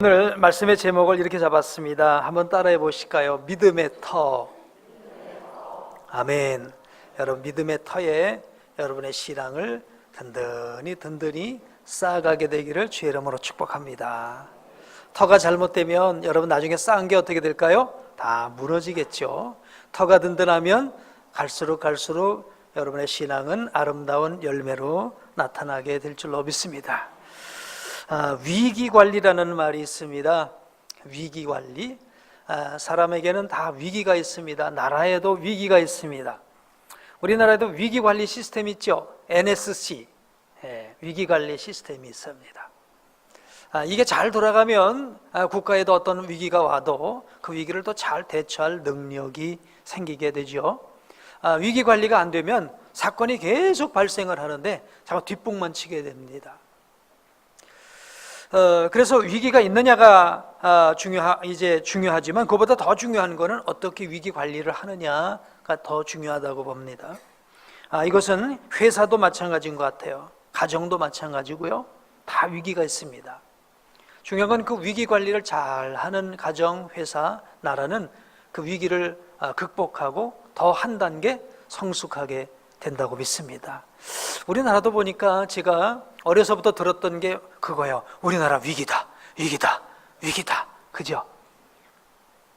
오늘 말씀의 제목을 이렇게 잡았습니다. 한번 따라해 보실까요? 믿음의 터. 아멘. 여러분, 믿음의 터에 여러분의 신앙을 든든히 쌓아가게 되기를 주의 이름으로 축복합니다. 터가 잘못되면 여러분 나중에 쌓은 게 어떻게 될까요? 다 무너지겠죠. 터가 든든하면 갈수록 여러분의 신앙은 아름다운 열매로 나타나게 될 줄로 믿습니다. 위기관리라는 말이 있습니다. 위기관리. 사람에게는 다 위기가 있습니다. 나라에도 위기가 있습니다. 우리나라에도 위기관리 시스템이 있죠. NSC, 위기관리 시스템이 있습니다. 이게 잘 돌아가면 국가에도 어떤 위기가 와도 그 위기를 또 잘 대처할 능력이 생기게 되죠. 위기관리가 안 되면 사건이 계속 발생을 하는데 자꾸 뒷북만 치게 됩니다. 그래서 위기가 있느냐가 중요하지만 그보다 더 중요한 것은 어떻게 위기 관리를 하느냐가 더 중요하다고 봅니다. 이것은 회사도 마찬가지인 것 같아요. 가정도 마찬가지고요. 다 위기가 있습니다. 중요한 건 그 위기 관리를 잘하는 가정, 회사, 나라는 그 위기를 극복하고 더 한 단계 성숙하게 된다고 믿습니다. 우리나라도 보니까 제가 어려서부터 들었던 게 그거예요. 우리나라 위기다. 그죠?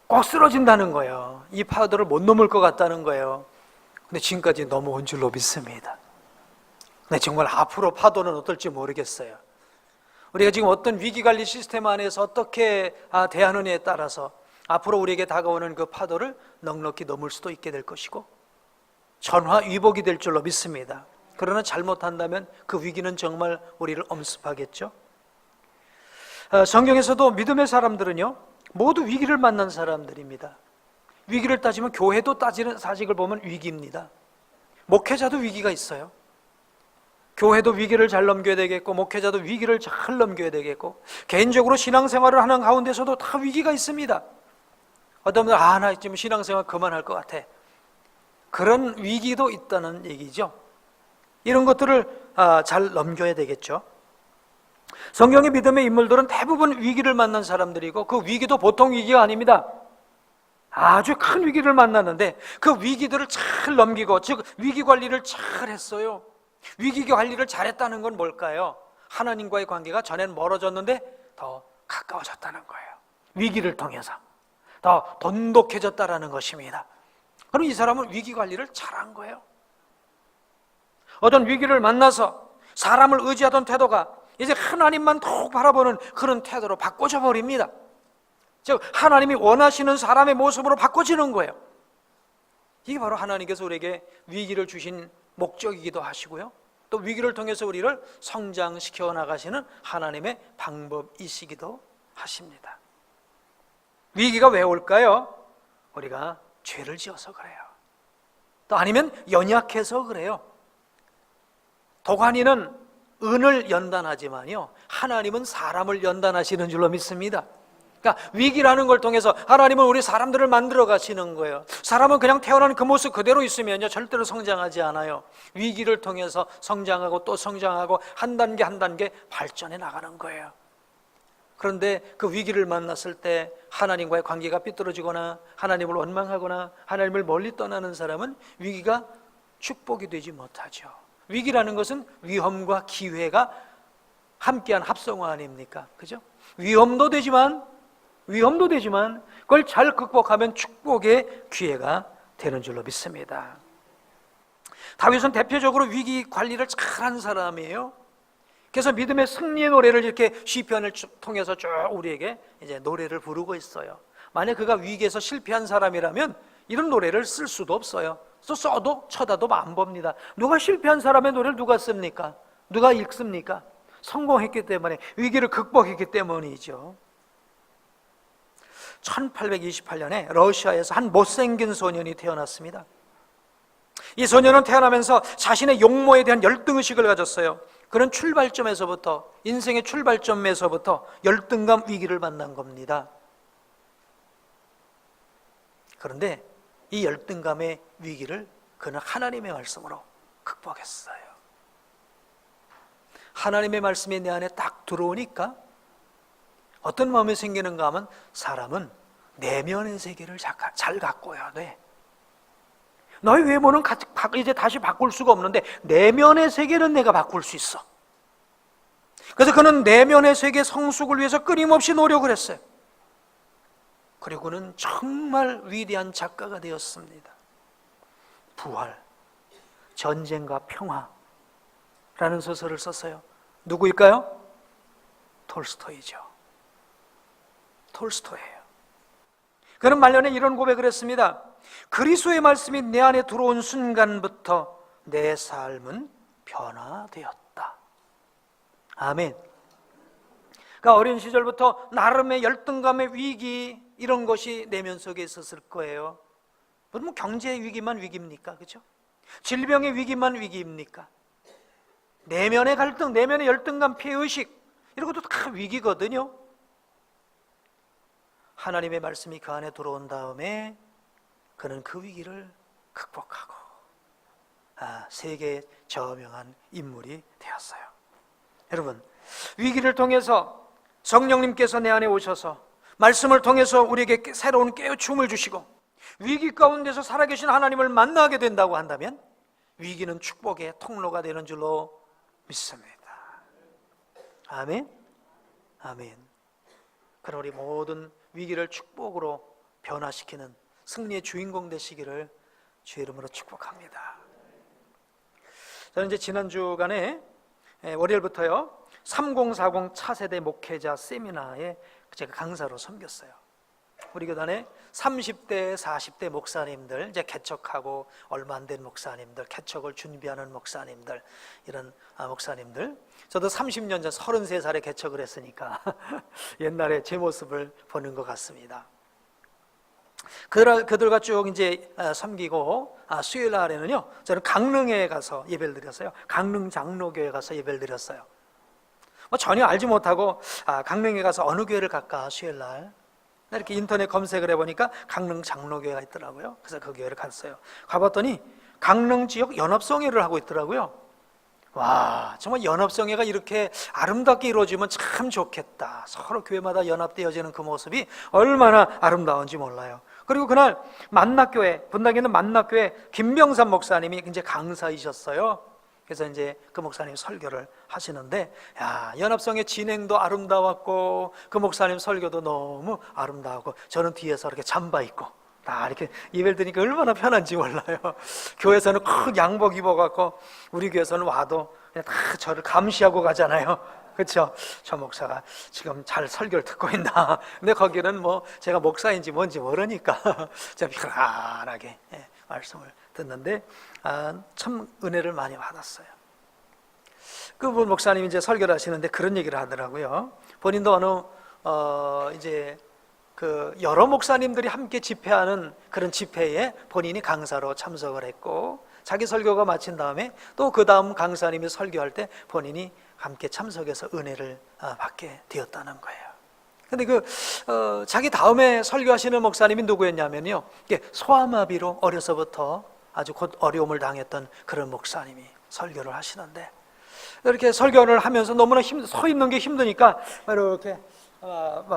꼭 쓰러진다는 거예요. 이 파도를 못 넘을 것 같다는 거예요. 근데 지금까지 넘어온 줄로 믿습니다. 근데 정말 앞으로 파도는 어떨지 모르겠어요. 우리가 지금 어떤 위기관리 시스템 안에서 어떻게 대하느냐에 따라서 앞으로 우리에게 다가오는 그 파도를 넉넉히 넘을 수도 있게 될 것이고 전화위복이 될 줄로 믿습니다. 그러나 잘못한다면 그 위기는 정말 우리를 엄습하겠죠. 성경에서도 믿음의 사람들은요 모두 위기를 만난 사람들입니다. 위기를 따지면 교회도 따지는 사직을 보면 위기입니다. 목회자도 위기가 있어요. 교회도 위기를 잘 넘겨야 되겠고 목회자도 위기를 잘 넘겨야 되겠고 개인적으로 신앙생활을 하는 가운데서도 다 위기가 있습니다. 어떤 분들 나 지금 신앙생활 그만할 것 같아. 그런 위기도 있다는 얘기죠. 이런 것들을 잘 넘겨야 되겠죠. 성경의 믿음의 인물들은 대부분 위기를 만난 사람들이고 그 위기도 보통 위기가 아닙니다. 아주 큰 위기를 만났는데 그 위기들을 잘 넘기고 즉 위기 관리를 잘 했어요. 위기 관리를 잘했다는 건 뭘까요? 하나님과의 관계가 전엔 멀어졌는데 더 가까워졌다는 거예요. 위기를 통해서 더 돈독해졌다라는 것입니다. 그럼 이 사람은 위기 관리를 잘한 거예요. 어떤 위기를 만나서 사람을 의지하던 태도가 이제 하나님만 더욱 바라보는 그런 태도로 바꿔져 버립니다. 즉 하나님이 원하시는 사람의 모습으로 바꿔지는 거예요. 이게 바로 하나님께서 우리에게 위기를 주신 목적이기도 하시고요, 또 위기를 통해서 우리를 성장시켜 나가시는 하나님의 방법이시기도 하십니다. 위기가 왜 올까요? 우리가 죄를 지어서 그래요. 또 아니면 연약해서 그래요. 도가니는 은을 연단하지만요 하나님은 사람을 연단하시는 줄로 믿습니다. 그러니까 위기라는 걸 통해서 하나님은 우리 사람들을 만들어 가시는 거예요. 사람은 그냥 태어난 그 모습 그대로 있으면요 절대로 성장하지 않아요. 위기를 통해서 성장하고 또 성장하고 한 단계 발전해 나가는 거예요. 그런데 그 위기를 만났을 때 하나님과의 관계가 삐뚤어지거나 하나님을 원망하거나 하나님을 멀리 떠나는 사람은 위기가 축복이 되지 못하죠. 위기라는 것은 위험과 기회가 함께한 합성어 아닙니까? 그죠? 위험도 되지만 그걸 잘 극복하면 축복의 기회가 되는 줄로 믿습니다. 다윗은 대표적으로 위기 관리를 잘한 사람이에요. 그래서 믿음의 승리의 노래를 이렇게 시편을 통해서 쭉 우리에게 이제 노래를 부르고 있어요. 만약 그가 위기에서 실패한 사람이라면 이런 노래를 쓸 수도 없어요. 써도 쳐다도 안 봅니다. 누가 실패한 사람의 노래를 누가 씁니까? 누가 읽습니까? 성공했기 때문에, 위기를 극복했기 때문이죠. 1828년에 러시아에서 한 못생긴 소년이 태어났습니다. 이 소년은 태어나면서 자신의 용모에 대한 열등의식을 가졌어요. 그런 출발점에서부터, 인생의 출발점에서부터 열등감 위기를 만난 겁니다. 그런데 이 열등감의 위기를 그는 하나님의 말씀으로 극복했어요. 하나님의 말씀이 내 안에 딱 들어오니까 어떤 마음이 생기는가 하면 사람은 내면의 세계를 잘 가꿔야 돼. 너의 외모는 이제 다시 바꿀 수가 없는데 내면의 세계는 내가 바꿀 수 있어. 그래서 그는 내면의 세계 성숙을 위해서 끊임없이 노력을 했어요. 그리고는 정말 위대한 작가가 되었습니다. 부활, 전쟁과 평화라는 소설을 썼어요. 누구일까요? 톨스토이죠. 톨스토이예요. 그는 말년에 이런 고백을 했습니다. 그리스도의 말씀이 내 안에 들어온 순간부터 내 삶은 변화되었다. 아멘. 그러니까 어린 시절부터 나름의 열등감의 위기 이런 것이 내면 속에 있었을 거예요. 뭐 경제의 위기만 위기입니까? 그렇죠? 질병의 위기만 위기입니까? 내면의 갈등, 내면의 열등감, 피해의식 이런 것도 다 위기거든요. 하나님의 말씀이 그 안에 들어온 다음에 그는 그 위기를 극복하고 세계에 저명한 인물이 되었어요. 여러분, 위기를 통해서 성령님께서 내 안에 오셔서 말씀을 통해서 우리에게 새로운 깨우침을 주시고 위기 가운데서 살아계신 하나님을 만나게 된다고 한다면 위기는 축복의 통로가 되는 줄로 믿습니다. 아멘. 아멘. 그럼 우리 모든 위기를 축복으로 변화시키는 승리의 주인공 되시기를 주의 이름으로 축복합니다. 저는 이제 지난 주간에 월요일부터요 3040 차세대 목회자 세미나에 제가 강사로 섬겼어요. 우리 교단에 30대, 40대 목사님들, 이제 개척하고 얼마 안 된 목사님들, 개척을 준비하는 목사님들, 이런 목사님들. 저도 30년 전 33살에 개척을 했으니까 옛날에 제 모습을 보는 것 같습니다. 그들과 쭉 이제 섬기고 수요일 날에는요 저는 강릉에 가서 예배를 드렸어요. 강릉 장로교회 가서 예배를 드렸어요. 전혀 알지 못하고 강릉에 가서 어느 교회를 갈까 수요일 날 이렇게 인터넷 검색을 해보니까 강릉 장로교회가 있더라고요. 그래서 그 교회를 갔어요. 가봤더니 강릉 지역 연합성회를 하고 있더라고요. 와, 정말 연합성회가 이렇게 아름답게 이루어지면 참 좋겠다. 서로 교회마다 연합되어지는 그 모습이 얼마나 아름다운지 몰라요. 그리고 그날 만낙교회, 분당에 있는 만낙교회 김병삼 목사님이 이제 강사이셨어요. 그래서 이제 그 목사님 설교를 하시는데, 야, 연합성의 진행도 아름다웠고, 그 목사님 설교도 너무 아름다웠고, 저는 뒤에서 이렇게 잠바 입고, 다 이렇게 예배를 드니까 얼마나 편한지 몰라요. 교회에서는 큰 양복 입어갖고, 우리 교회에서는 와도 그냥 다 저를 감시하고 가잖아요. 그렇죠? 저 목사가 지금 잘 설교를 듣고 있나. 근데 거기는 뭐 제가 목사인지 뭔지 모르니까 제가 편안하게 말씀을 듣는데 참 은혜를 많이 받았어요. 그분 목사님이 이제 설교를 하시는데 그런 얘기를 하더라고요. 본인도 이제 그 여러 목사님들이 함께 집회하는 그런 집회에 본인이 강사로 참석을 했고 자기 설교가 마친 다음에 또 그 다음 강사님이 설교할 때 본인이 함께 참석해서 은혜를 받게 되었다는 거예요. 근데 자기 다음에 설교하시는 목사님이 누구였냐면요, 소아마비로 어려서부터 아주 곧 어려움을 당했던 그런 목사님이 설교를 하시는데 이렇게 설교를 하면서 너무나 서 있는 게 힘드니까 이렇게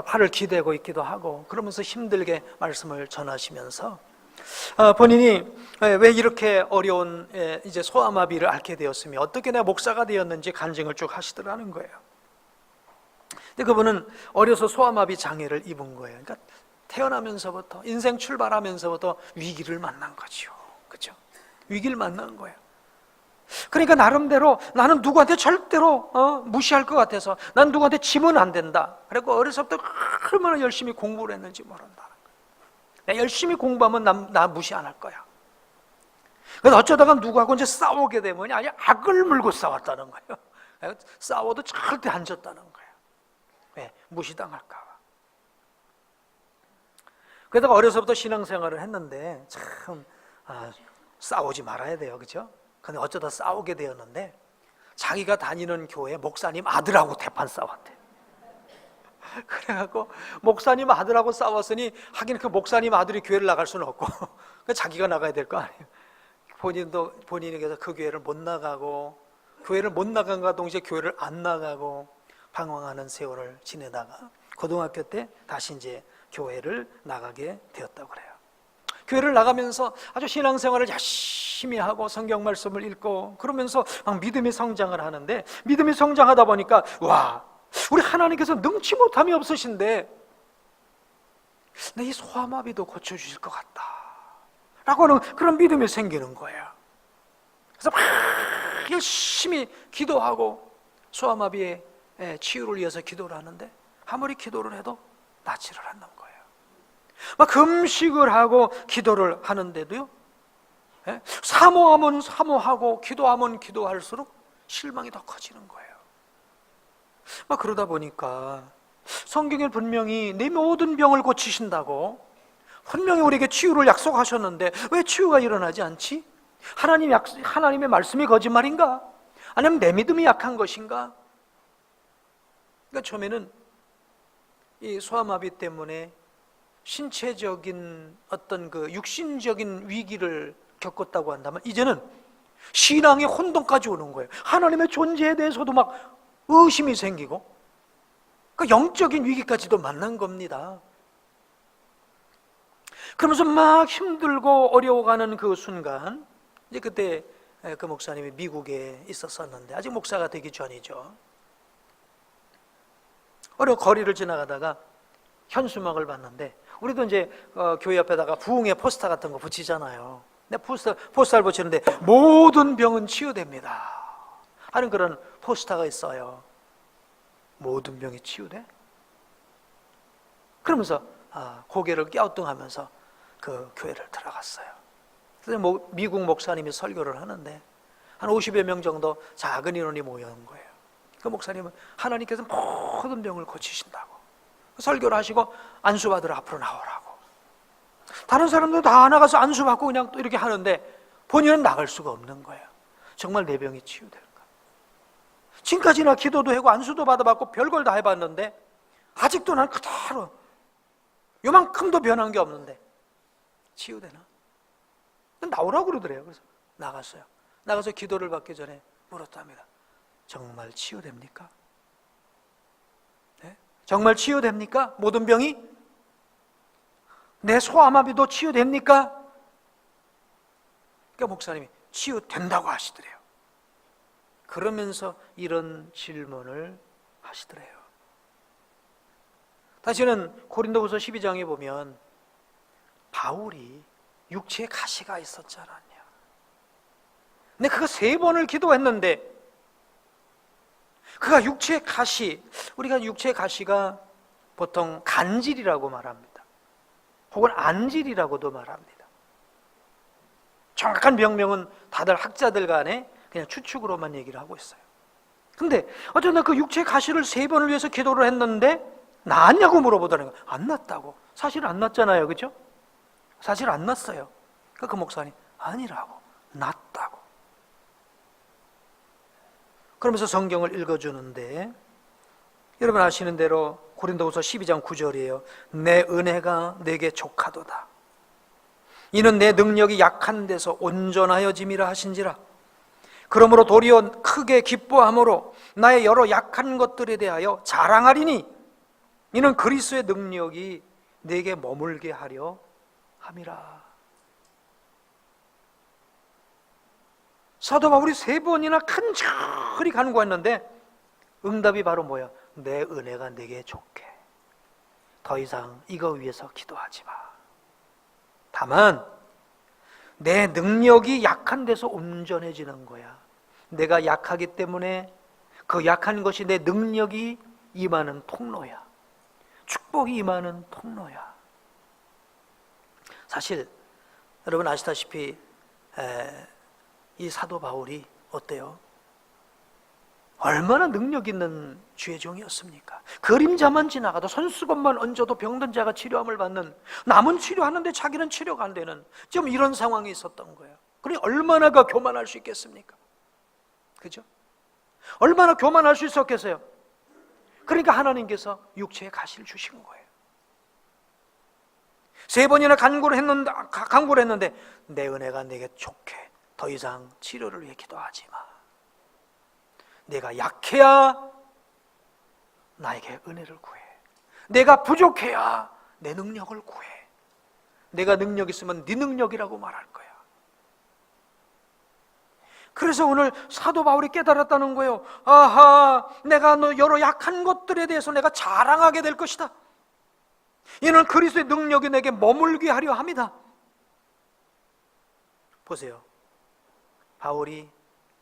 팔을 기대고 있기도 하고 그러면서 힘들게 말씀을 전하시면서 본인이 왜 이렇게 어려운 이제 소아마비를 앓게 되었으며 어떻게 내가 목사가 되었는지 간증을 쭉 하시더라는 거예요. 근데 그분은 어려서 소아마비 장애를 입은 거예요. 그러니까 태어나면서부터 인생 출발하면서부터 위기를 만난 거죠. 그렇죠? 위기를 만난 거예요. 그러니까 나름대로 나는 누구한테 절대로 무시할 것 같아서 난 누구한테 지면 안 된다. 그리고 어려서부터 얼마나 열심히 공부를 했는지 모른다. 열심히 공부하면 나 무시 안 할 거야. 그래서 어쩌다가 누구하고 이제 싸우게 되면 아니 악을 물고 싸웠다는 거예요. 싸워도 절대 안 졌다는 거예요. 왜? 무시당할까 봐. 그러다가 어려서부터 신앙생활을 했는데 참 싸우지 말아야 돼요, 그렇죠? 근데 어쩌다 싸우게 되었는데 자기가 다니는 교회 목사님 아들하고 대판 싸웠대. 그래갖고 목사님 아들하고 싸웠으니 하긴 그 목사님 아들이 교회를 나갈 수는 없고 자기가 나가야 될 거 아니에요. 본인에게서 그 교회를 못 나가고 교회를 못 나간과 동시에 교회를 안 나가고 방황하는 세월을 지내다가 고등학교 때 다시 이제 교회를 나가게 되었다고 그래요. 교회를 나가면서 아주 신앙생활을 열심히 하고 성경 말씀을 읽고 그러면서 막 믿음의 성장을 하는데, 믿음이 성장하다 보니까 와, 우리 하나님께서 능치 못함이 없으신데 내 이 소아마비도 고쳐주실 것 같다 라고 하는 그런 믿음이 생기는 거예요. 그래서 막 열심히 기도하고 소아마비의 치유를 위해서 기도를 하는데 아무리 기도를 해도 낫지를 않는 거예요. 막 금식을 하고 기도를 하는데도요, 사모하면 사모하고 기도하면 기도할수록 실망이 더 커지는 거예요. 막 그러다 보니까 성경에 분명히 내 모든 병을 고치신다고 분명히 우리에게 치유를 약속하셨는데 왜 치유가 일어나지 않지? 하나님의 말씀이 거짓말인가? 아니면 내 믿음이 약한 것인가? 그러니까 처음에는 이 소아마비 때문에 신체적인 어떤 그 육신적인 위기를 겪었다고 한다면 이제는 신앙의 혼돈까지 오는 거예요. 하나님의 존재에 대해서도 막 의심이 생기고, 그러니까 영적인 위기까지도 만난 겁니다. 그러면서 막 힘들고 어려워가는 그 순간, 이제 그때 그 목사님이 미국에 있었었는데 아직 목사가 되기 전이죠. 거리를 지나가다가 현수막을 봤는데, 우리도 이제 교회 옆에다가 부흥의 포스터 같은 거 붙이잖아요. 근데 포스터를 붙이는데 모든 병은 치유됩니다 하는 그런 포스터가 있어요. 모든 병이 치유돼? 그러면서 고개를 갸우뚱하면서 그 교회를 들어갔어요. 그래서 미국 목사님이 설교를 하는데 한 50여 명 정도 작은 인원이 모여온 거예요. 그 목사님은 하나님께서 모든 병을 고치신다고 설교를 하시고 안수받으러 앞으로 나오라고. 다른 사람들 다 나가서 안수받고 그냥 또 이렇게 하는데 본인은 나갈 수가 없는 거예요. 정말 내 병이 치유될까? 지금까지나 기도도 하고 안수도 받아봤고 별걸 다 해봤는데 아직도 난 그대로 요만큼도 변한 게 없는데 치유되나? 나오라고 그러더래요. 그래서 나갔어요. 나가서 기도를 받기 전에 물었답니다. 정말 치유됩니까? 네? 정말 치유됩니까? 모든 병이? 내 소아마비도 치유됩니까? 그러니까 목사님이 치유된다고 하시더래요. 그러면서 이런 질문을 하시더래요. 다시는 고린도후서 12장에 보면 바울이 육체에 가시가 있었지 않았냐. 근데 그가 3번을 기도했는데 그가 육체의 가시, 우리가 육체의 가시가 보통 간질이라고 말합니다. 혹은 안질이라고도 말합니다. 정확한 병명은 다들 학자들 간에 그냥 추측으로만 얘기를 하고 있어요. 근데 어쩌나 그 육체의 가시를 3번을 위해서 기도를 했는데 나았냐고 물어보더라는 거예요. 안 났다고. 사실 안 났잖아요, 그죠? 사실 안 났어요. 그 목사님 아니라고, 났다고. 그러면서 성경을 읽어주는데 여러분 아시는 대로 고린도후서 12장 9절이에요. 내 은혜가 내게 족하도다. 이는 내 능력이 약한 데서 온전하여짐이라 하신지라. 그러므로 도리어 크게 기뻐함으로 나의 여러 약한 것들에 대하여 자랑하리니 이는 그리스도의 능력이 내게 머물게 하려 함이라. 사도 바울이 3번이나 간절히 간구했는데 응답이 바로 뭐야? 내 은혜가 내게 좋게. 더 이상 이거 위해서 기도하지 마. 다만 내 능력이 약한 데서 온전해지는 거야. 내가 약하기 때문에 그 약한 것이 내 능력이 임하는 통로야. 축복이 임하는 통로야. 사실 여러분 아시다시피 이 사도 바울이 어때요? 얼마나 능력 있는 주의 종이었습니까? 그림자만 지나가도 손수건만 얹어도 병든 자가 치료함을 받는, 남은 치료하는데 자기는 치료가 안 되는 지금 이런 상황이 있었던 거예요. 그러니 얼마나 교만할 수 있겠습니까? 그죠? 얼마나 교만할 수 있었겠어요? 그러니까 하나님께서 육체의 가시를 주신 거예요. 3번이나 간구를 했는데 내 은혜가 내게 좋게. 더 이상 치료를 위해 기도하지 마. 내가 약해야 나에게 은혜를 구해. 내가 부족해야 내 능력을 구해. 내가 능력 있으면 네 능력이라고 말할 거야. 그래서 오늘 사도 바울이 깨달았다는 거예요. 아하, 내가 여러 약한 것들에 대해서 내가 자랑하게 될 것이다. 이는 그리스도의 능력이 내게 머물게 하려 함이다. 보세요. 바울이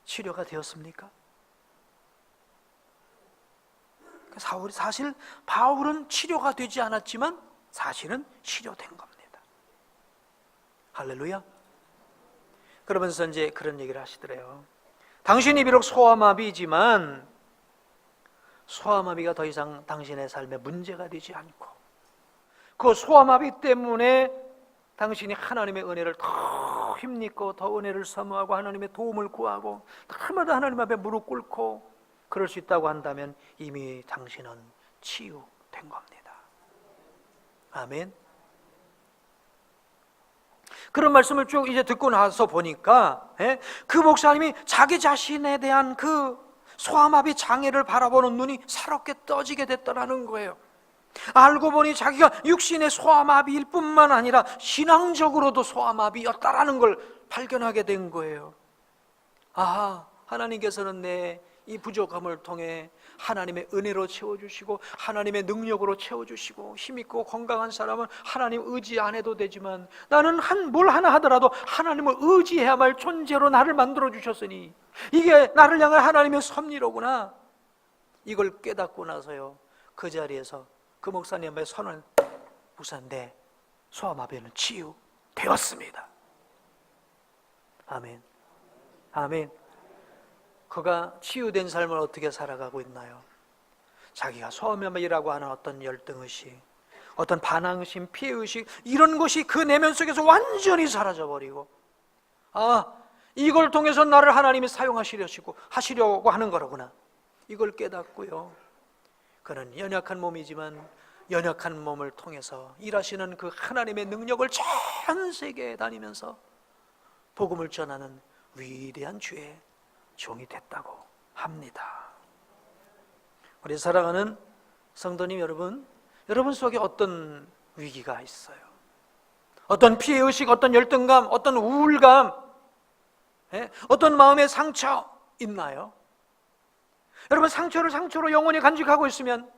치료가 되었습니까? 사실 바울은 치료가 되지 않았지만 사실은 치료된 겁니다. 할렐루야. 그러면서 이제 그런 얘기를 하시더래요. 당신이 비록 소아마비이지만 소아마비가 더 이상 당신의 삶에 문제가 되지 않고 그 소아마비 때문에 당신이 하나님의 은혜를 더 힘입고 더 은혜를 사모하고 하나님의 도움을 구하고 날마다 하나님 앞에 무릎 꿇고 그럴 수 있다고 한다면 이미 당신은 치유된 겁니다. 아멘. 그런 말씀을 쭉 이제 듣고 나서 보니까 그 목사님이 자기 자신에 대한 그 소아마비 장애를 바라보는 눈이 새롭게 떠지게 됐더라는 거예요. 알고 보니 자기가 육신의 소아마비일 뿐만 아니라 신앙적으로도 소아마비였다라는 걸 발견하게 된 거예요. 아하, 하나님께서는 내 이 부족함을 통해 하나님의 은혜로 채워주시고 하나님의 능력으로 채워주시고 힘있고 건강한 사람은 하나님 의지 안 해도 되지만 나는 뭘 하나 하더라도 하나님을 의지해야만 할 존재로 나를 만들어 주셨으니 이게 나를 향한 하나님의 섭리로구나. 이걸 깨닫고 나서요, 그 자리에서 그 목사님의 손을 우선 내 소아마비는 치유되었습니다. 아멘. 아멘. 그가 치유된 삶을 어떻게 살아가고 있나요? 자기가 소아마비라고 하는 어떤 열등의식, 어떤 반항심, 피해의식 이런 것이 그 내면 속에서 완전히 사라져버리고 이걸 통해서 나를 하나님이 사용하시려고 하는 거로구나. 이걸 깨닫고요, 그는 연약한 몸이지만 연약한 몸을 통해서 일하시는 그 하나님의 능력을 전 세계에 다니면서 복음을 전하는 위대한 주의 종이 됐다고 합니다. 우리 사랑하는 성도님 여러분, 여러분 속에 어떤 위기가 있어요? 어떤 피해의식, 어떤 열등감, 어떤 우울감, 어떤 마음의 상처 있나요? 여러분, 상처를 상처로 영원히 간직하고 있으면,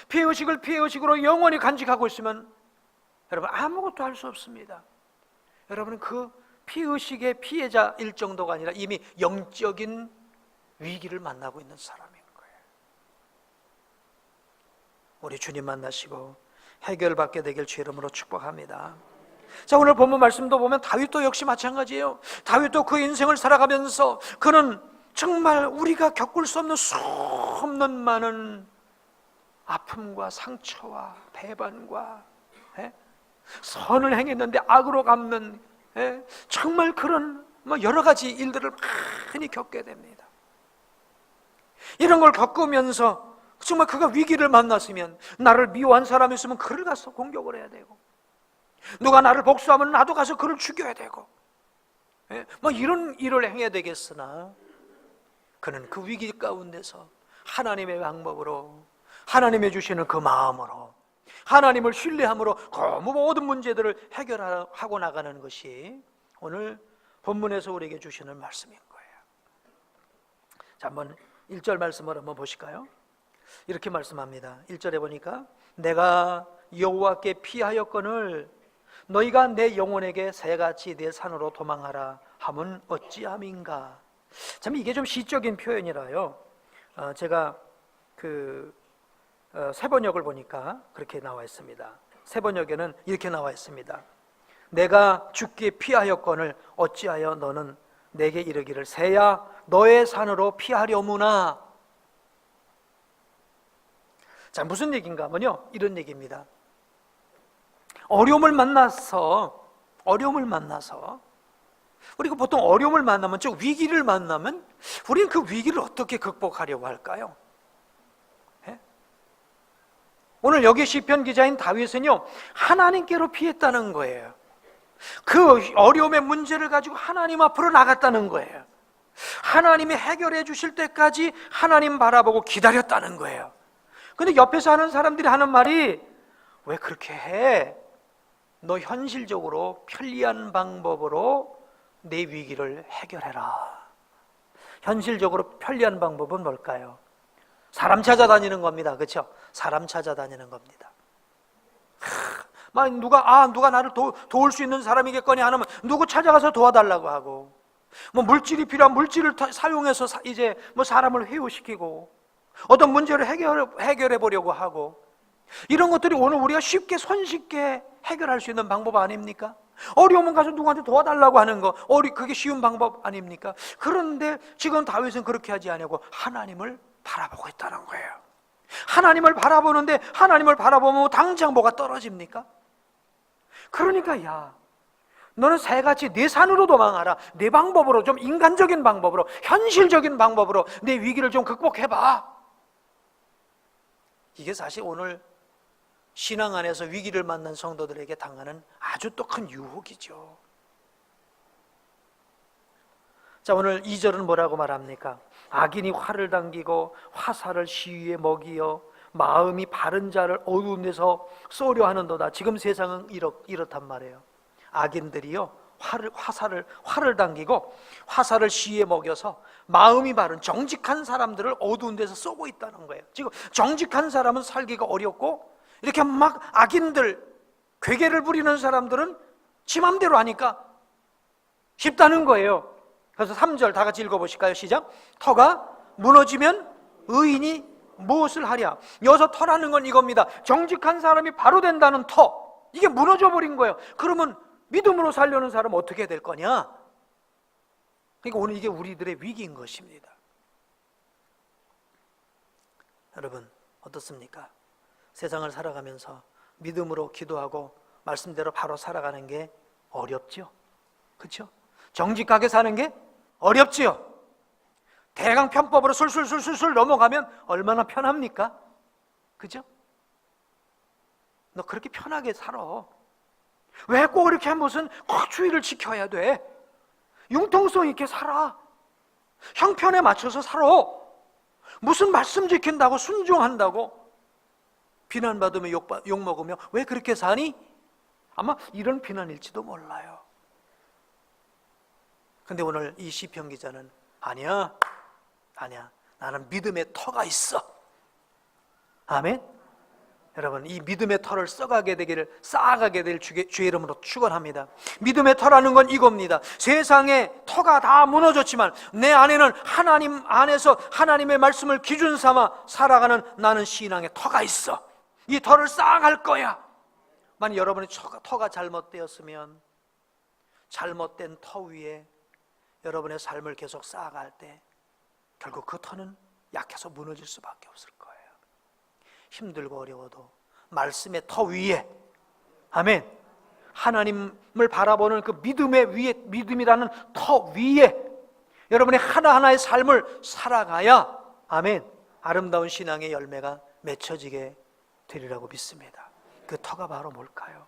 피해의식을 피해의식으로 영원히 간직하고 있으면 여러분 아무것도 할 수 없습니다. 여러분은 그 피의식의 피해자일 정도가 아니라 이미 영적인 위기를 만나고 있는 사람인 거예요. 우리 주님 만나시고 해결받게 되길 주 이름으로 축복합니다. 자, 오늘 본문 말씀도 보면 다윗도 역시 마찬가지예요. 다윗도 그 인생을 살아가면서 그는 정말 우리가 겪을 수 없는 수없는 많은 아픔과 상처와 배반과 선을 행했는데 악으로 갚는 정말 그런 여러 가지 일들을 많이 겪게 됩니다. 이런 걸 겪으면서 정말 그가 위기를 만났으면 나를 미워한 사람이 있으면 그를 가서 공격을 해야 되고 누가 나를 복수하면 나도 가서 그를 죽여야 되고 이런 일을 행해야 되겠으나 그는 그 위기 가운데서 하나님의 방법으로 하나님이 주시는 그 마음으로 하나님을 신뢰함으로 그 모든 문제들을 해결하고 나가는 것이 오늘 본문에서 우리에게 주시는 말씀인 거예요. 자, 한번 1절 말씀을 한번 보실까요? 이렇게 말씀합니다. 1절에 보니까 내가 여호와께 피하였거늘 너희가 내 영혼에게 새같이 내 산으로 도망하라 함은 어찌함인가. 참 이게 좀 시적인 표현이라요. 제가 세번역을 보니까 그렇게 나와 있습니다. 세번역에는 이렇게 나와 있습니다. 내가 죽기에 피하였거늘 어찌하여 너는 내게 이르기를 새야 너의 산으로 피하려무나. 자, 무슨 얘기인가 하면요, 이런 얘기입니다. 어려움을 만나서 우리가 보통 어려움을 만나면, 즉 위기를 만나면 우리는 그 위기를 어떻게 극복하려고 할까요? 오늘 여기 시편 기자인 다윗은요, 하나님께로 피했다는 거예요. 그 어려움의 문제를 가지고 하나님 앞으로 나갔다는 거예요. 하나님이 해결해 주실 때까지 하나님 바라보고 기다렸다는 거예요. 근데 옆에서 하는 사람들이 하는 말이 왜 그렇게 해? 너 현실적으로 편리한 방법으로 내 위기를 해결해라. 현실적으로 편리한 방법은 뭘까요? 사람 찾아다니는 겁니다. 그렇죠? 사람 찾아다니는 겁니다. 누가 나를 도울 수 있는 사람이겠거니 하면 누구 찾아가서 도와달라고 하고, 뭐 물질이 필요한 물질을 사용해서 이제 뭐 사람을 회유시키고 어떤 문제를 해결해 보려고 하고, 이런 것들이 오늘 우리가 쉽게 손쉽게 해결할 수 있는 방법 아닙니까? 어려우면 가서 누구한테 도와달라고 하는 거, 그게 쉬운 방법 아닙니까? 그런데 지금 다윗은 그렇게 하지 않고 하나님을 바라보고 있다는 거예요. 하나님을 바라보는데, 하나님을 바라보면 당장 뭐가 떨어집니까? 그러니까 야, 너는 새같이 내 산으로 도망하라. 내 방법으로, 좀 인간적인 방법으로, 현실적인 방법으로 내 위기를 좀 극복해봐. 이게 사실 오늘 신앙 안에서 위기를 만난 성도들에게 당하는 아주 또 큰 유혹이죠. 자, 오늘 2절은 뭐라고 말합니까? 악인이 활을 당기고 화살을 시위에 먹이어 마음이 바른 자를 어두운 데서 쏘려 하는도다. 지금 세상은 이렇단 말이에요. 악인들이요, 활을 당기고 화살을 시위에 먹여서 마음이 바른 정직한 사람들을 어두운 데서 쏘고 있다는 거예요. 지금 정직한 사람은 살기가 어렵고, 이렇게 막 악인들, 괴계를 부리는 사람들은 지 맘대로 하니까 쉽다는 거예요. 그래서 3절 다 같이 읽어보실까요? 시작. 터가 무너지면 의인이 무엇을 하랴. 여기서 터라는 건 이겁니다. 정직한 사람이 바로 된다는 터, 이게 무너져 버린 거예요. 그러면 믿음으로 살려는 사람은 어떻게 될 거냐? 그러니까 오늘 이게 우리들의 위기인 것입니다. 여러분 어떻습니까? 세상을 살아가면서 믿음으로 기도하고 말씀대로 바로 살아가는 게 어렵죠? 그렇죠? 정직하게 사는 게 어렵지요? 대강 편법으로 술술 넘어가면 얼마나 편합니까? 그죠? 너 그렇게 편하게 살아. 왜 꼭 이렇게 무슨 꼭 주의를 지켜야 돼? 융통성 있게 살아. 형편에 맞춰서 살아. 무슨 말씀 지킨다고 순종한다고 비난받으며 욕먹으며 왜 그렇게 사니? 아마 이런 비난일지도 몰라요. 근데 오늘 이 시편 기자는 아니야, 나는 믿음의 터가 있어. 아멘. 여러분, 이 믿음의 터를 쌓아가게 될 주의 이름으로 축원합니다. 믿음의 터라는 건 이겁니다. 세상에 터가 다 무너졌지만 내 안에는 하나님 안에서 하나님의 말씀을 기준 삼아 살아가는 나는 신앙의 터가 있어. 이 터를 쌓아갈 거야. 만약 여러분의 터가 잘못되었으면 잘못된 터 위에 여러분의 삶을 계속 쌓아갈 때 결국 그 터는 약해서 무너질 수밖에 없을 거예요. 힘들고 어려워도 말씀의 터 위에, 아멘, 하나님을 바라보는 그 믿음이라는 터 위에 여러분의 하나하나의 삶을 살아가야, 아멘, 아름다운 신앙의 열매가 맺혀지게 되리라고 믿습니다. 그 터가 바로 뭘까요?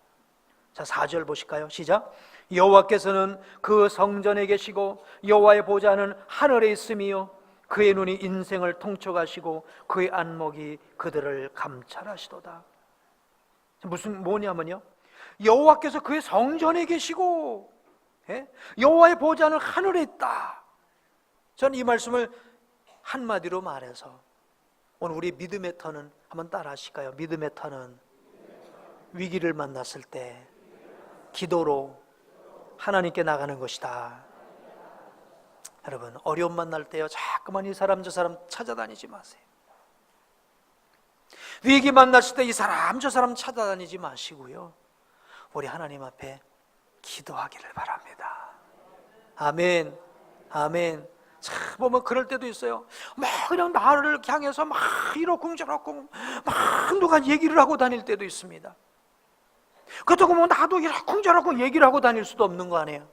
자, 4절 보실까요? 시작. 여호와께서는 그 성전에 계시고 여호와의 보좌는 하늘에 있으며 그의 눈이 인생을 통촉하시고 그의 안목이 그들을 감찰하시도다. 뭐냐면요, 여호와께서 그의 성전에 계시고 여호와의 보좌는 하늘에 있다. 저는 이 말씀을 한마디로 말해서 오늘 우리 믿음의 터는 한번 따라 하실까요? 믿음의 터는 위기를 만났을 때 기도로 하나님께 나가는 것이다. 여러분, 어려움 만날 때요, 자꾸만 이 사람 저 사람 찾아다니지 마세요. 위기 만났을 때 이 사람 저 사람 찾아다니지 마시고요, 우리 하나님 앞에 기도하기를 바랍니다. 아멘, 아멘. 참 보면 그럴 때도 있어요. 막 그냥 나를 향해서 막 이러쿵 저러쿵 막 누가 얘기를 하고 다닐 때도 있습니다. 그렇다고 뭐 나도 이러쿵 저러쿵 얘기를 하고 다닐 수도 없는 거 아니에요.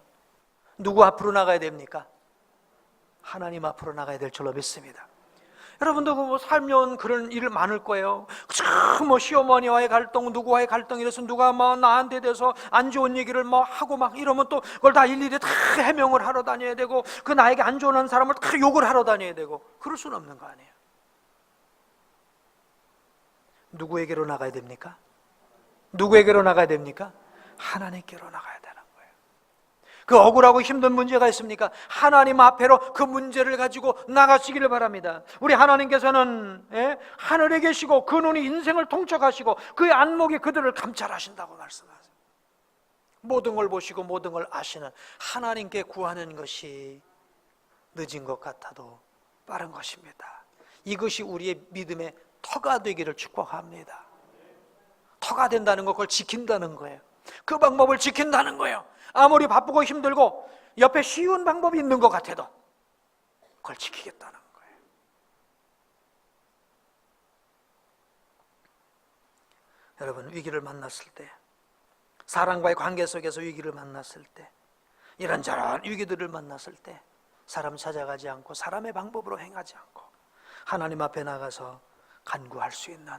누구 앞으로 나가야 됩니까? 하나님 앞으로 나가야 될 줄로 믿습니다. 여러분도 뭐 살면 그런 일 많을 거예요. 뭐 시어머니와의 갈등, 누구와의 갈등, 이래서 누가 뭐 나한테 대해서 안 좋은 얘기를 뭐 하고 막 이러면 또 그걸 다 일일이 다 해명을 하러 다녀야 되고, 그 나에게 안 좋은 사람을 다 욕을 하러 다녀야 되고, 그럴 수는 없는 거 아니에요. 누구에게로 나가야 됩니까? 누구에게로 나가야 됩니까? 하나님께로 나가야 되는 거예요. 그 억울하고 힘든 문제가 있습니까? 하나님 앞에로 그 문제를 가지고 나가시기를 바랍니다. 우리 하나님께서는 하늘에 계시고 그 눈이 인생을 통촉하시고 그의 안목이 그들을 감찰하신다고 말씀하세요. 모든 걸 보시고 모든 걸 아시는 하나님께 구하는 것이 늦은 것 같아도 빠른 것입니다. 이것이 우리의 믿음의 터가 되기를 축복합니다. 터가 된다는 것, 그걸 지킨다는 거예요. 그 방법을 지킨다는 거예요. 아무리 바쁘고 힘들고 옆에 쉬운 방법이 있는 것 같아도 그걸 지키겠다는 거예요. 여러분, 위기를 만났을 때, 사람과의 관계 속에서 위기를 만났을 때, 이런저런 위기들을 만났을 때 사람 찾아가지 않고 사람의 방법으로 행하지 않고 하나님 앞에 나가서 간구할 수 있는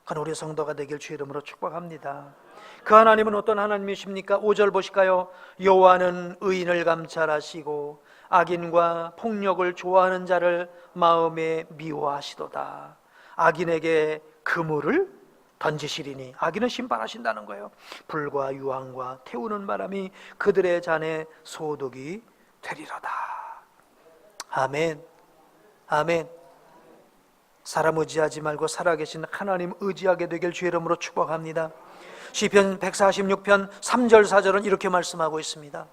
그런 우리 성도가 되길 주 이름으로 축복합니다. 그 하나님은 어떤 하나님이십니까? 5절 보실까요? 여호와는 의인을 감찰하시고 악인과 폭력을 좋아하는 자를 마음에 미워하시도다. 악인에게 그물을 던지시리니, 악인은 심판하신다는 거예요. 불과 유황과 태우는 바람이 그들의 잔에 소독이 되리로다. 아멘. 아멘. 사람 의지하지 말고 살아계신 하나님 의지하게 되길 주의 이름으로 축복합니다. 시편 146편 3절 4절은 이렇게 말씀하고 있습니다.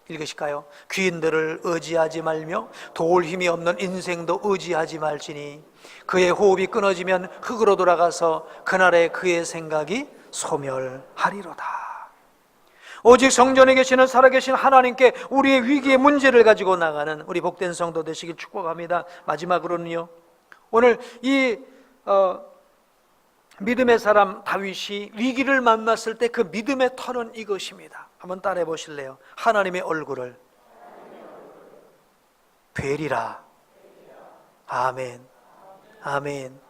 읽으실까요? 귀인들을 의지하지 말며 도울 힘이 없는 인생도 의지하지 말지니 그의 호흡이 끊어지면 흙으로 돌아가서 그날에 그의 생각이 소멸하리로다. 오직 성전에 계시는 살아계신 하나님께 우리의 위기의 문제를 가지고 나가는 우리 복된 성도 되시길 축복합니다. 마지막으로는요, 오늘 이 믿음의 사람 다윗이 위기를 만났을 때 그 믿음의 터는 이것입니다. 한번 따라해 보실래요? 하나님의 얼굴을 뵈리라. 아멘. 아멘.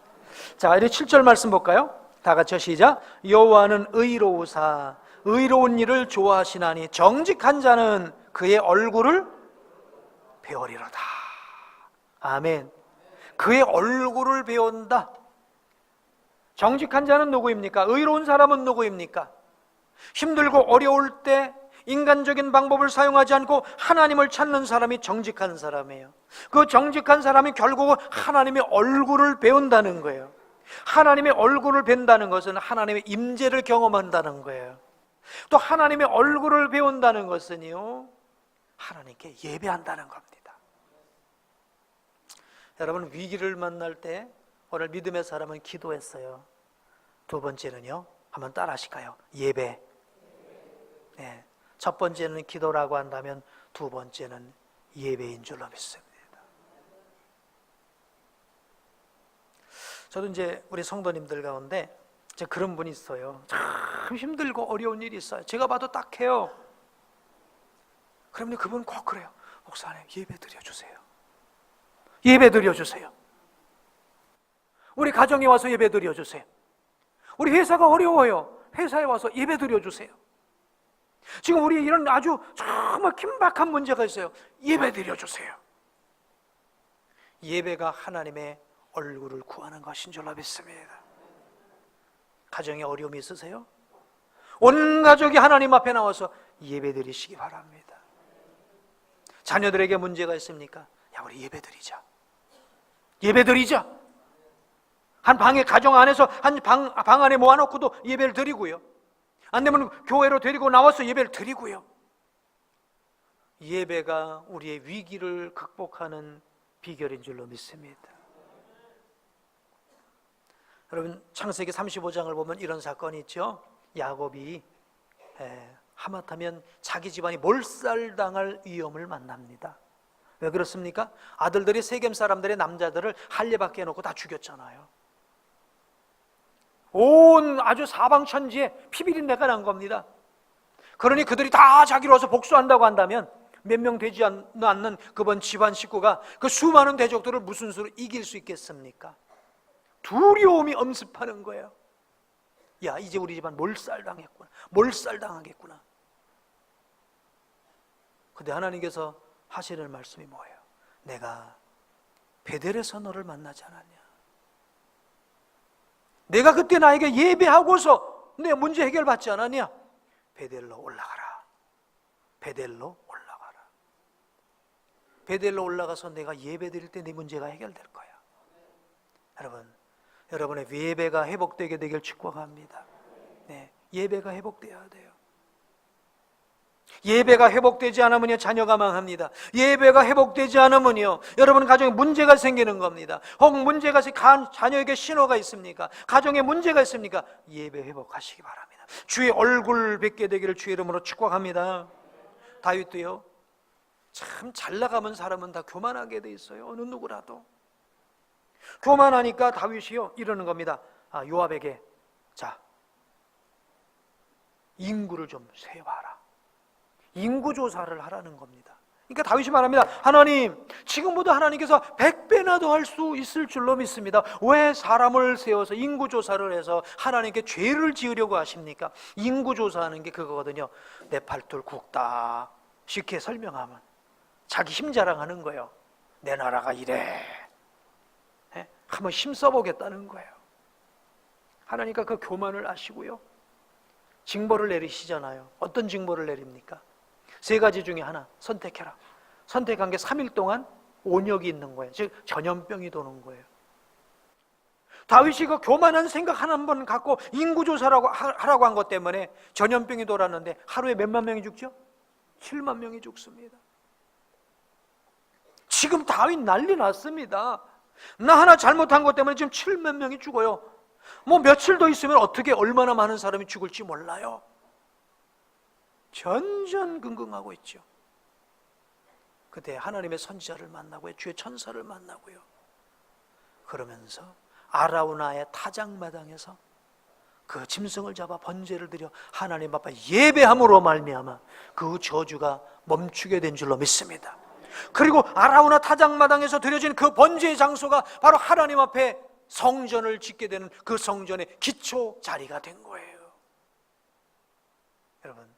자, 이제 7절 말씀 볼까요? 다 같이 시작. 여호와는 의로우사 의로운 일을 좋아하시나니 정직한 자는 그의 얼굴을 배우리로다. 아멘. 그의 얼굴을 배운다. 정직한 자는 누구입니까? 의로운 사람은 누구입니까? 힘들고 어려울 때 인간적인 방법을 사용하지 않고 하나님을 찾는 사람이 정직한 사람이에요. 그 정직한 사람이 결국은 하나님의 얼굴을 배운다는 거예요. 하나님의 얼굴을 뵌다는 것은 하나님의 임재를 경험한다는 거예요. 또 하나님의 얼굴을 배운다는 것은요, 하나님께 예배한다는 겁니다. 여러분, 위기를 만날 때 오늘 믿음의 사람은 기도했어요. 두 번째는요, 한번 따라 하실까요? 예배. 네. 첫 번째는 기도라고 한다면 두 번째는 예배인 줄로 믿습니다. 저도 이제 우리 성도님들 가운데 이제 그런 분이 있어요. 참 힘들고 어려운 일이 있어요. 제가 봐도 딱해요. 그러면 그분 꼭 그래요. 목사님, 예배 드려주세요. 예배 드려주세요. 우리 가정에 와서 예배 드려주세요. 우리 회사가 어려워요. 회사에 와서 예배 드려주세요. 지금 우리 이런 아주 정말 긴박한 문제가 있어요. 예배 드려주세요. 예배가 하나님의 얼굴을 구하는 것인 줄로 믿습니다. 가정에 어려움이 있으세요? 온 가족이 하나님 앞에 나와서 예배 드리시기 바랍니다. 자녀들에게 문제가 있습니까? 야, 우리 예배 드리자. 예배 드리자. 한 방에, 가정 안에서 한 방 안에 모아놓고도 예배를 드리고요. 안 되면 교회로 데리고 나와서 예배를 드리고요. 예배가 우리의 위기를 극복하는 비결인 줄로 믿습니다. 여러분, 창세기 35장을 보면 이런 사건이 있죠. 야곱이 하마터면 자기 집안이 몰살당할 위험을 만납니다. 왜 그렇습니까? 아들들이 세겜 사람들의 남자들을 할례받게 해놓고 다 죽였잖아요. 온 아주 사방천지에 피비린내가 난 겁니다. 그러니 그들이 다 자기로 와서 복수한다고 한다면 몇 명 되지 않는 그번 집안 식구가 그 수많은 대적들을 무슨 수로 이길 수 있겠습니까? 두려움이 엄습하는 거예요. 야, 이제 우리 집안 몰살당했구나. 몰살당하겠구나. 근데 하나님께서 하시는 말씀이 뭐예요? 내가 베델에서 너를 만나지 않았냐? 내가 그때 나에게 예배하고서 내 문제 해결받지 않았냐? 베델로 올라가라. 베델로 올라가라. 베델로 올라가서 내가 예배 드릴 때 네 문제가 해결될 거야. 여러분의 예배가 회복되게 되길 축복합니다. 네, 예배가 회복돼야 돼요. 예배가 회복되지 않으면요, 자녀가 망합니다. 예배가 회복되지 않으면요, 여러분 가정에 문제가 생기는 겁니다. 혹 문제가 자녀에게 신호가 있습니까? 가정에 문제가 있습니까? 예배 회복하시기 바랍니다. 주의 얼굴 뵙게 되기를 주의 이름으로 축복합니다. 다윗도요, 참 잘 나가면 사람은 다 교만하게 돼 있어요. 어느 누구라도 교만하니까 다윗이요 이러는 겁니다. 요압에게, 자, 인구를 좀 세봐라. 인구 조사를 하라는 겁니다. 그러니까 다윗이 말합니다. 하나님, 지금보다 하나님께서 100배나 더 할 수 있을 줄로 믿습니다. 왜 사람을 세워서 인구 조사를 해서 하나님께 죄를 지으려고 하십니까? 인구 조사하는 게 그거거든요. 내 팔뚝 굵다 쉽게 설명하면 자기 힘 자랑하는 거예요. 내 나라가 이래. 한번 힘써보겠다는 거예요. 하나님과 그 교만을 아시고요, 징벌을 내리시잖아요. 어떤 징벌을 내립니까? 3가지 중에 하나 선택해라. 선택한 게 3일 동안 온역이 있는 거예요. 즉 전염병이 도는 거예요. 다윗이 그 교만한 생각 한 번 갖고 인구조사라고 하라고 한 것 때문에 전염병이 돌았는데 하루에 몇만 명이 죽죠? 7만 명이 죽습니다. 지금 다윗 난리 났습니다. 나 하나 잘못한 것 때문에 지금 7만 명이 죽어요. 뭐 며칠 더 있으면 어떻게 얼마나 많은 사람이 죽을지 몰라요. 전전긍긍하고 있죠. 그때 하나님의 선지자를 만나고요, 주의 천사를 만나고요, 그러면서 아라우나의 타작마당에서 그 짐승을 잡아 번제를 드려 하나님 앞에 예배함으로 말미암아 그 저주가 멈추게 된 줄로 믿습니다. 그리고 아라우나 타작마당에서 드려진 그 번제의 장소가 바로 하나님 앞에 성전을 짓게 되는 그 성전의 기초 자리가 된 거예요. 여러분,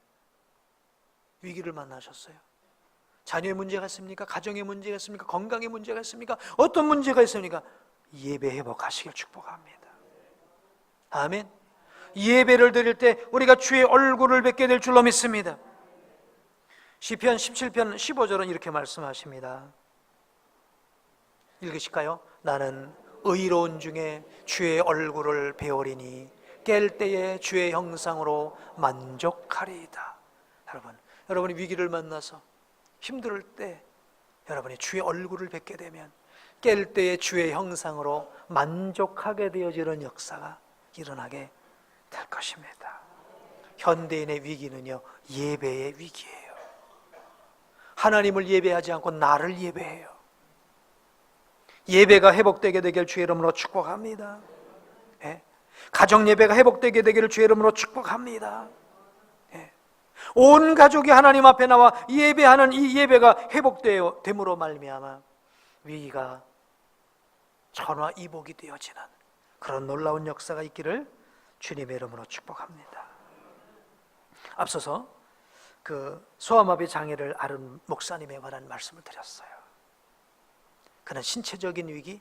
위기를 만나셨어요? 자녀의 문제가 있습니까? 가정의 문제가 있습니까? 건강의 문제가 있습니까? 어떤 문제가 있습니까? 예배 회복하시길 축복합니다. 아멘. 예배를 드릴 때 우리가 주의 얼굴을 뵙게 될 줄로 믿습니다. 시편 17편 15절은 이렇게 말씀하십니다. 읽으실까요? 나는 의로운 중에 주의 얼굴을 배우리니 깰 때에 주의 형상으로 만족하리이다. 여러분이 위기를 만나서 힘들 때 여러분이 주의 얼굴을 뵙게 되면 깰 때에 주의 형상으로 만족하게 되어지는 역사가 일어나게 될 것입니다. 현대인의 위기는요, 예배의 위기예요. 하나님을 예배하지 않고 나를 예배해요. 예배가 회복되게 되길 주의 이름으로 축복합니다. 가정 예배가 회복되게 되기를 주의 이름으로 축복합니다. 온 가족이 하나님 앞에 나와 예배하는 이 예배가 회복됨으로 말미암아 위기가 전화이복이 되어지는 그런 놀라운 역사가 있기를 주님의 이름으로 축복합니다. 앞서서 그 소아마비 장애를 앓은 목사님에 관한 말씀을 드렸어요. 그는 신체적인 위기,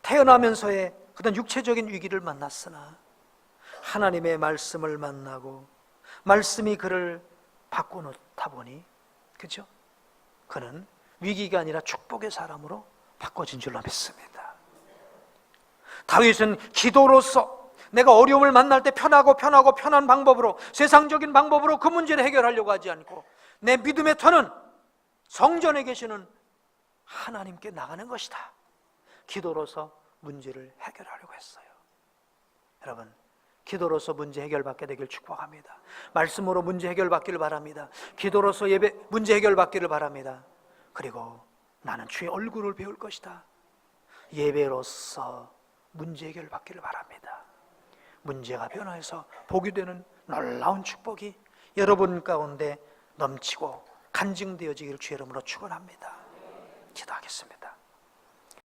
태어나면서의 그런 육체적인 위기를 만났으나 하나님의 말씀을 만나고 말씀이 그를 바꿔놓다 보니, 그죠? 그는 위기가 아니라 축복의 사람으로 바꿔진 줄로 믿습니다. 다윗은 기도로서 내가 어려움을 만날 때 편한 방법으로, 세상적인 방법으로 그 문제를 해결하려고 하지 않고 내 믿음의 터는 성전에 계시는 하나님께 나가는 것이다. 기도로서 문제를 해결하려고 했어요. 여러분, 기도로서 문제 해결받게 되길 축복합니다. 말씀으로 문제 해결받기를 바랍니다. 기도로서 문제 해결받기를 바랍니다. 그리고 나는 주의 얼굴을 배울 것이다. 예배로서 문제 해결받기를 바랍니다. 문제가 변화해서 복이 되는 놀라운 축복이 여러분 가운데 넘치고 간증되어지기를 주의 이름으로 축원합니다. 기도하겠습니다.